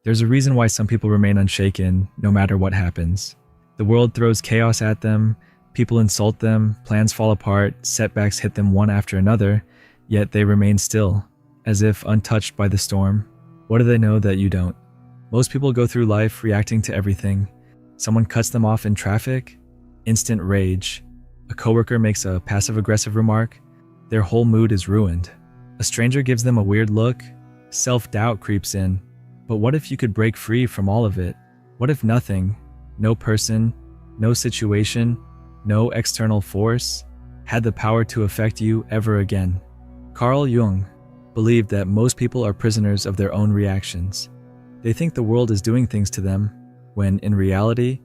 There's a reason why some people remain unshaken no matter what happens. The world throws chaos at them, people insult them, plans fall apart, setbacks hit them one after another, yet they remain still, as if untouched by the storm. What do they know that you don't? Most people go through life reacting to everything. Someone cuts them off in traffic, instant rage. A coworker makes a passive-aggressive remark, their whole mood is ruined. A stranger gives them a weird look, self-doubt creeps in. But what if you could break free from all of it? What if nothing, no person, no situation, no external force, had the power to affect you ever again? Carl Jung believed that most people are prisoners of their own reactions. They think the world is doing things to them, when in reality,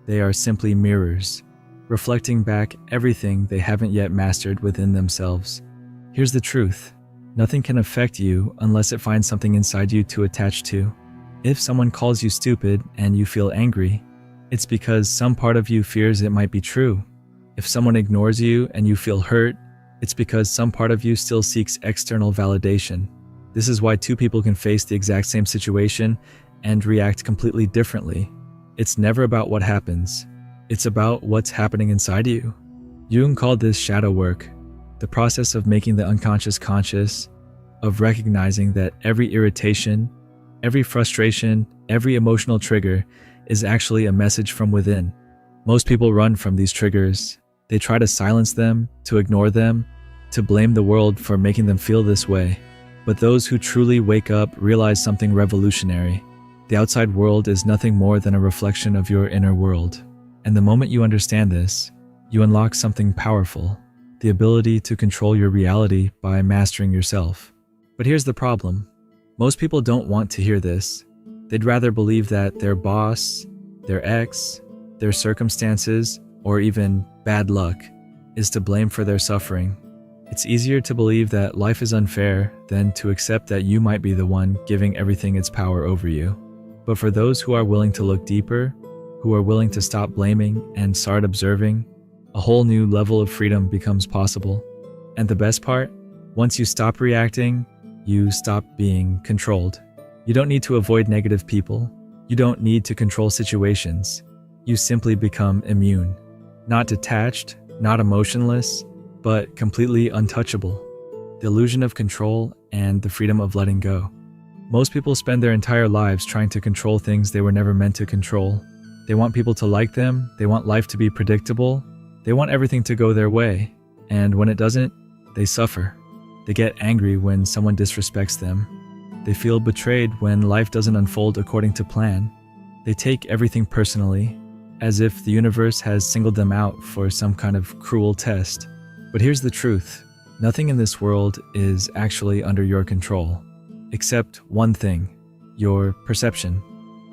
they are simply mirrors, reflecting back everything they haven't yet mastered within themselves. Here's the truth. Nothing can affect you unless it finds something inside you to attach to. If someone calls you stupid and you feel angry, it's because some part of you fears it might be true. If someone ignores you and you feel hurt, it's because some part of you still seeks external validation. This is why two people can face the exact same situation and react completely differently. It's never about what happens. It's about what's happening inside you. Jung called this shadow work, the process of making the unconscious conscious, of recognizing that every irritation, every frustration, every emotional trigger is actually a message from within. Most people run from these triggers. They try to silence them, to ignore them, to blame the world for making them feel this way. But those who truly wake up realize something revolutionary. The outside world is nothing more than a reflection of your inner world. And the moment you understand this, you unlock something powerful, the ability to control your reality by mastering yourself. But here's the problem. Most people don't want to hear this. They'd rather believe that their boss, their ex, their circumstances, or even bad luck is to blame for their suffering. It's easier to believe that life is unfair than to accept that you might be the one giving everything its power over you. But for those who are willing to look deeper, who are willing to stop blaming and start observing, a whole new level of freedom becomes possible. And the best part, once you stop reacting, you stop being controlled. You don't need to avoid negative people. You don't need to control situations. You simply become immune. Not detached, not emotionless, but completely untouchable. The illusion of control and the freedom of letting go. Most people spend their entire lives trying to control things they were never meant to control. They want people to like them, they want life to be predictable, they want everything to go their way, and when it doesn't, they suffer. They get angry when someone disrespects them. They feel betrayed when life doesn't unfold according to plan. They take everything personally, as if the universe has singled them out for some kind of cruel test. But here's the truth. Nothing in this world is actually under your control, except one thing, your perception.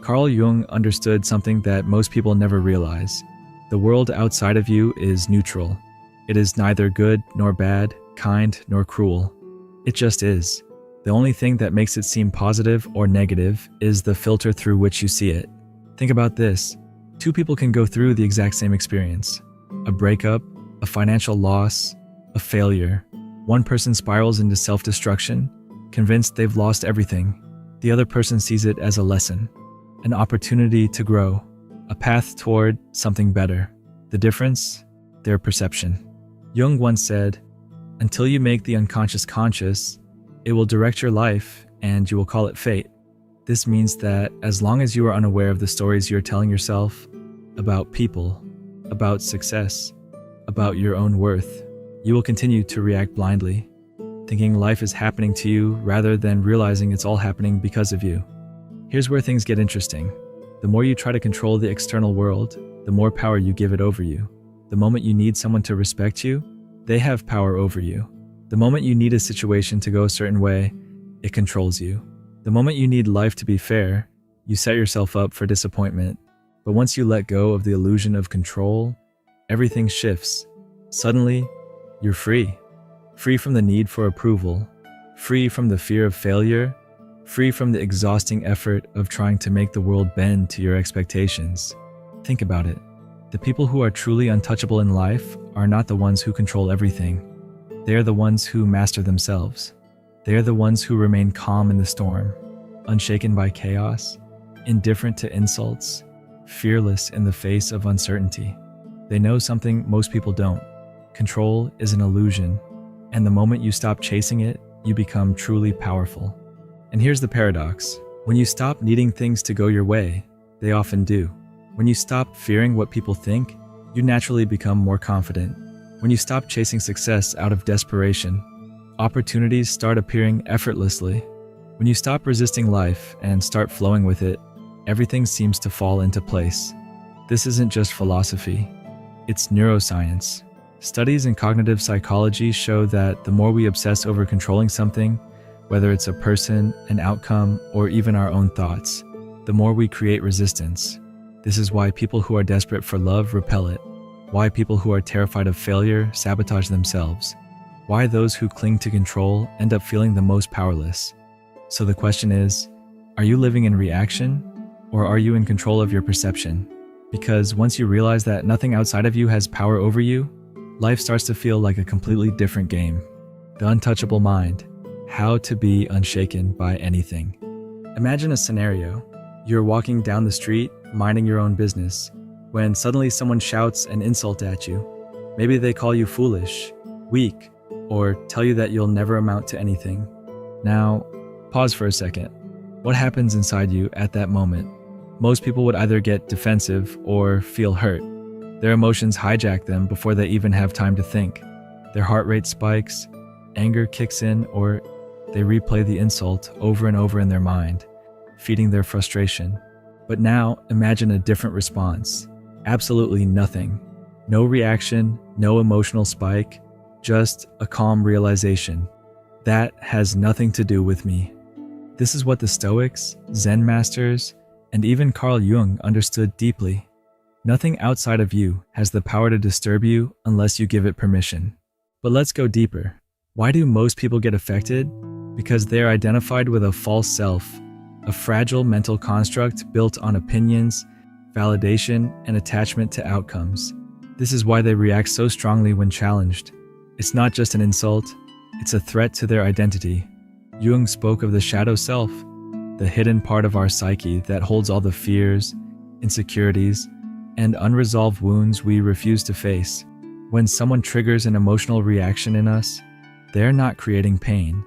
Carl Jung understood something that most people never realize. The world outside of you is neutral. It is neither good nor bad, kind nor cruel. It just is. The only thing that makes it seem positive or negative is the filter through which you see it. Think about this. Two people can go through the exact same experience. A breakup, a financial loss, a failure. One person spirals into self-destruction, convinced they've lost everything. The other person sees it as a lesson, an opportunity to grow, a path toward something better. The difference? Their perception. Jung once said, "Until you make the unconscious conscious, it will direct your life and you will call it fate." This means that as long as you are unaware of the stories you're telling yourself about people, about success, about your own worth, you will continue to react blindly, thinking life is happening to you rather than realizing it's all happening because of you. Here's where things get interesting. The more you try to control the external world, the more power you give it over you. The moment you need someone to respect you, they have power over you. The moment you need a situation to go a certain way, it controls you. The moment you need life to be fair, you set yourself up for disappointment. But once you let go of the illusion of control, everything shifts. Suddenly, you're free. Free from the need for approval, free from the fear of failure, free from the exhausting effort of trying to make the world bend to your expectations. Think about it. The people who are truly untouchable in life are not the ones who control everything. They are the ones who master themselves. They are the ones who remain calm in the storm, unshaken by chaos, indifferent to insults, fearless in the face of uncertainty. They know something most people don't. Control is an illusion, and the moment you stop chasing it, you become truly powerful. And here's the paradox. When you stop needing things to go your way, they often do. When you stop fearing what people think, you naturally become more confident. When you stop chasing success out of desperation, opportunities start appearing effortlessly. When you stop resisting life and start flowing with it, everything seems to fall into place. This isn't just philosophy, it's neuroscience. Studies in cognitive psychology show that the more we obsess over controlling something, whether it's a person, an outcome, or even our own thoughts, the more we create resistance. This is why people who are desperate for love repel it, why people who are terrified of failure sabotage themselves, why those who cling to control end up feeling the most powerless. So the question is, are you living in reaction, or are you in control of your perception? Because once you realize that nothing outside of you has power over you, life starts to feel like a completely different game. The untouchable mind, how to be unshaken by anything. Imagine a scenario. You're walking down the street, minding your own business, when suddenly someone shouts an insult at you. Maybe they call you foolish, weak, or tell you that you'll never amount to anything. Now, pause for a second. What happens inside you at that moment? Most people would either get defensive or feel hurt. Their emotions hijack them before they even have time to think. Their heart rate spikes, anger kicks in, or they replay the insult over and over in their mind, feeding their frustration. But now, imagine a different response. Absolutely nothing. No reaction, no emotional spike, just a calm realization. That has nothing to do with me. This is what the Stoics, Zen masters, and even Carl Jung understood deeply. Nothing outside of you has the power to disturb you unless you give it permission. But let's go deeper. Why do most people get affected? Because they're identified with a false self, a fragile mental construct built on opinions, validation, and attachment to outcomes. This is why they react so strongly when challenged. It's not just an insult, it's a threat to their identity. Jung spoke of the shadow self, the hidden part of our psyche that holds all the fears, insecurities, and unresolved wounds we refuse to face. When someone triggers an emotional reaction in us, they're not creating pain.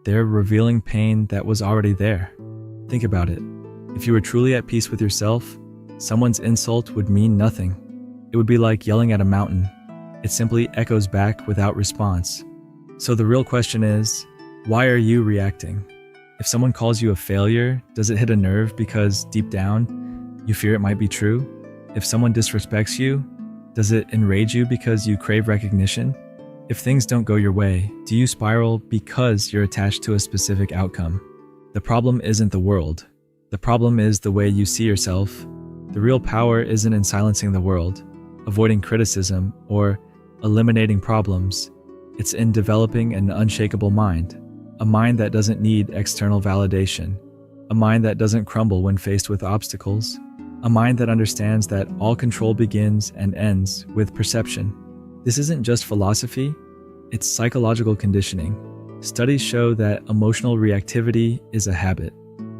They're revealing pain that was already there. Think about it. If you were truly at peace with yourself, someone's insult would mean nothing. It would be like yelling at a mountain. It simply echoes back without response. So the real question is, why are you reacting? If someone calls you a failure, does it hit a nerve because deep down, you fear it might be true? If someone disrespects you, does it enrage you because you crave recognition? If things don't go your way, do you spiral because you're attached to a specific outcome? The problem isn't the world. The problem is the way you see yourself. The real power isn't in silencing the world, avoiding criticism, or eliminating problems. It's in developing an unshakable mind, a mind that doesn't need external validation, a mind that doesn't crumble when faced with obstacles, a mind that understands that all control begins and ends with perception. This isn't just philosophy, it's psychological conditioning. Studies show that emotional reactivity is a habit.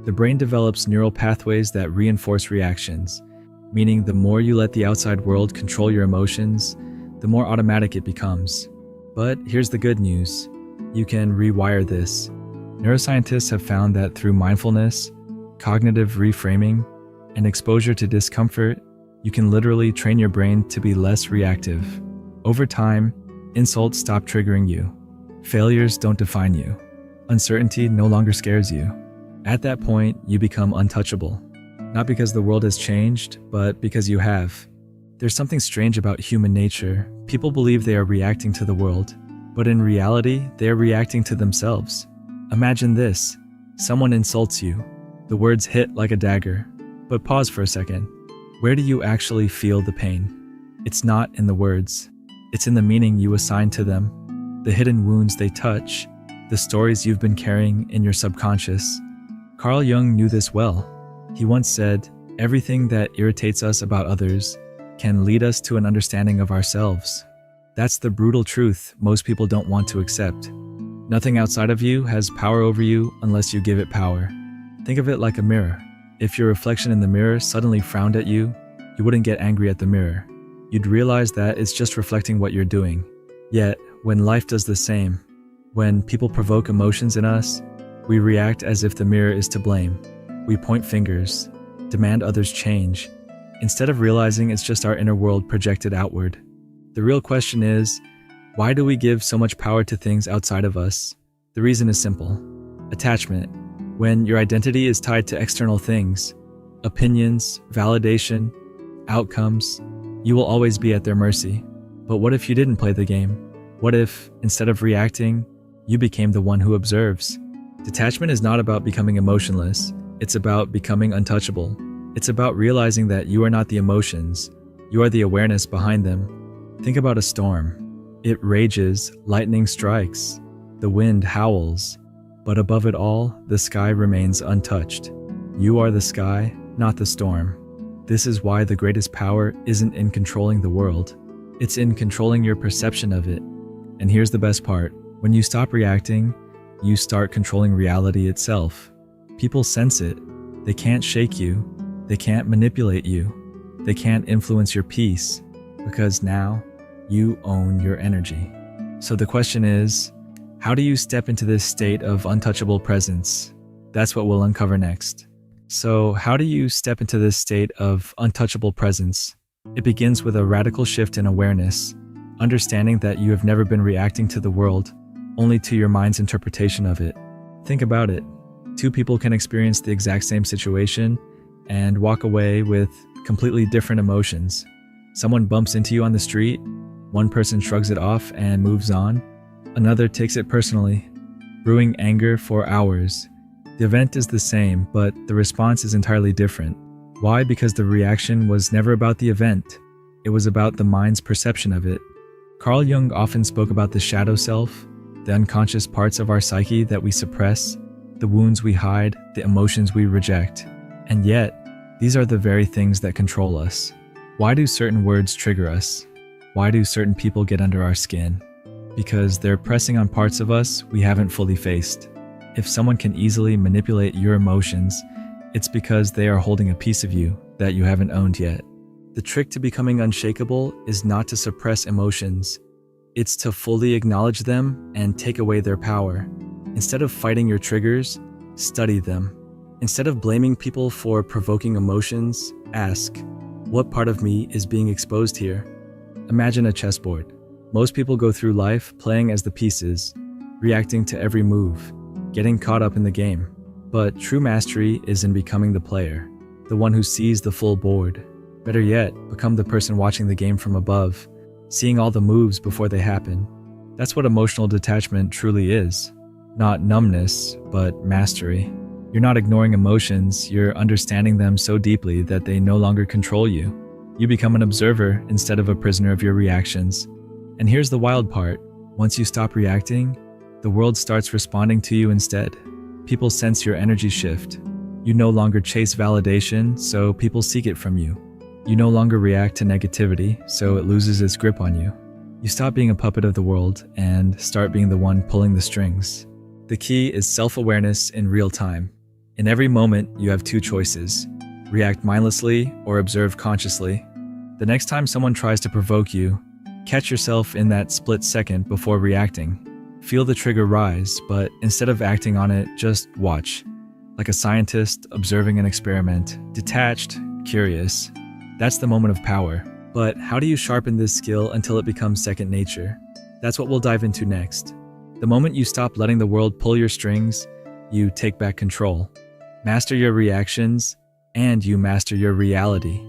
The brain develops neural pathways that reinforce reactions, meaning the more you let the outside world control your emotions, the more automatic it becomes. But here's the good news. You can rewire this. Neuroscientists have found that through mindfulness, cognitive reframing, and exposure to discomfort, you can literally train your brain to be less reactive. Over time, insults stop triggering you. Failures don't define you. Uncertainty no longer scares you. At that point, you become untouchable. Not because the world has changed, but because you have. There's something strange about human nature. People believe they are reacting to the world, but in reality, they are reacting to themselves. Imagine this. Someone insults you. The words hit like a dagger. But pause for a second. Where do you actually feel the pain? It's not in the words. It's in the meaning you assign to them, the hidden wounds they touch, the stories you've been carrying in your subconscious. Carl Jung knew this well. He once said, "Everything that irritates us about others can lead us to an understanding of ourselves." That's the brutal truth most people don't want to accept. Nothing outside of you has power over you unless you give it power. Think of it like a mirror. If your reflection in the mirror suddenly frowned at you, you wouldn't get angry at the mirror. You'd realize that it's just reflecting what you're doing. Yet, when life does the same, when people provoke emotions in us, we react as if the mirror is to blame. We point fingers, demand others change, instead of realizing it's just our inner world projected outward. The real question is, why do we give so much power to things outside of us? The reason is simple. Attachment. When your identity is tied to external things, opinions, validation, outcomes, you will always be at their mercy. But what if you didn't play the game? What if, instead of reacting, you became the one who observes? Detachment is not about becoming emotionless. It's about becoming untouchable. It's about realizing that you are not the emotions. You are the awareness behind them. Think about a storm. It rages, lightning strikes, the wind howls, but above it all, the sky remains untouched. You are the sky, not the storm. This is why the greatest power isn't in controlling the world. It's in controlling your perception of it. And here's the best part. When you stop reacting, you start controlling reality itself. People sense it. They can't shake you. They can't manipulate you. They can't influence your peace, because now you own your energy. So the question is, how do you step into this state of untouchable presence? That's what we'll uncover next. So how do you step into this state of untouchable presence? It begins with a radical shift in awareness, understanding that you have never been reacting to the world, only to your mind's interpretation of it. Think about it. Two people can experience the exact same situation and walk away with completely different emotions. Someone bumps into you on the street, one person shrugs it off and moves on. Another takes it personally, brewing anger for hours. The event is the same, but the response is entirely different. Why? Because the reaction was never about the event. It was about the mind's perception of it. Carl Jung often spoke about the shadow self, the unconscious parts of our psyche that we suppress, the wounds we hide, the emotions we reject. And yet, these are the very things that control us. Why do certain words trigger us? Why do certain people get under our skin? Because they're pressing on parts of us we haven't fully faced. If someone can easily manipulate your emotions, it's because they are holding a piece of you that you haven't owned yet. The trick to becoming unshakable is not to suppress emotions. It's to fully acknowledge them and take away their power. Instead of fighting your triggers, study them. Instead of blaming people for provoking emotions, ask, what part of me is being exposed here? Imagine a chessboard. Most people go through life playing as the pieces, reacting to every move, getting caught up in the game. But true mastery is in becoming the player, the one who sees the full board. Better yet, become the person watching the game from above, seeing all the moves before they happen. That's what emotional detachment truly is. Not numbness, but mastery. You're not ignoring emotions, you're understanding them so deeply that they no longer control you. You become an observer instead of a prisoner of your reactions. And here's the wild part. Once you stop reacting, the world starts responding to you instead. People sense your energy shift. You no longer chase validation, so people seek it from you. You no longer react to negativity, so it loses its grip on you. You stop being a puppet of the world and start being the one pulling the strings. The key is self-awareness in real time. In every moment, you have two choices: react mindlessly or observe consciously. The next time someone tries to provoke you, catch yourself in that split second before reacting. Feel the trigger rise, but instead of acting on it, just watch. Like a scientist observing an experiment, detached, curious. That's the moment of power. But how do you sharpen this skill until it becomes second nature? That's what we'll dive into next. The moment you stop letting the world pull your strings, you take back control. Master your reactions, and you master your reality.